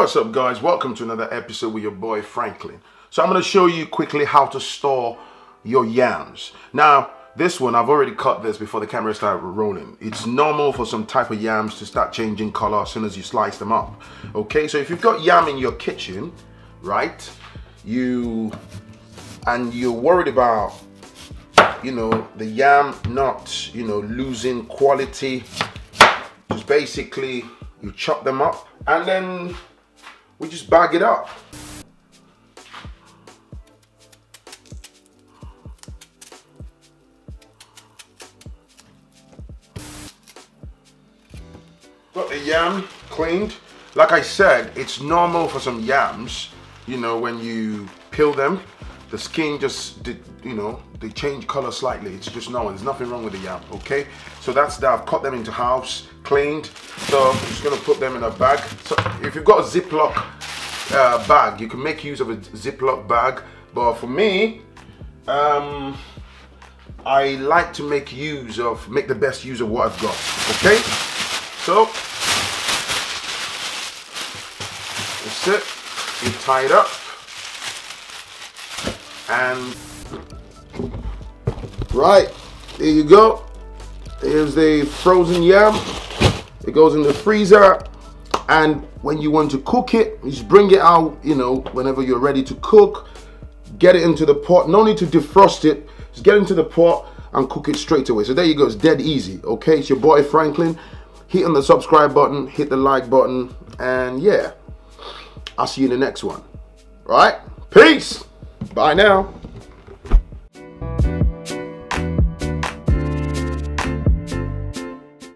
What's up, guys? Welcome to another episode with your boy Phrankleen. So I'm going to show you quickly how to store your yams. Now this one, I've already cut this before the camera started rolling. It's normal for some type of yams to start changing color as soon as you slice them up. Okay, so if you've got yam in your kitchen, right, you're worried about, the yam not, losing quality, just basically you chop them up and then we just bag it up. Got the yam cleaned. Like I said, it's normal for some yams, when you peel them, the skin just, they change color slightly. It's just normal. There's nothing wrong with the yam, okay? So that's that. I've cut them into halves, cleaned. So I'm just gonna put them in a bag. So if you've got a Ziploc bag, you can make use of a Ziploc bag. But for me, I like to make the best use of what I've got, okay? So that's it. You tie it up, and right, there you go. Here's the frozen yam. It goes in the freezer, and when you want to cook it, you just bring it out, whenever you're ready to cook. Get it into the pot. No need to defrost it. Just get into the pot and cook it straight away. So there you go. It's dead easy. Okay, it's your boy Phrankleen. Hit on the subscribe button, hit the like button, and yeah, I'll see you in the next one. All right, peace. Bye now.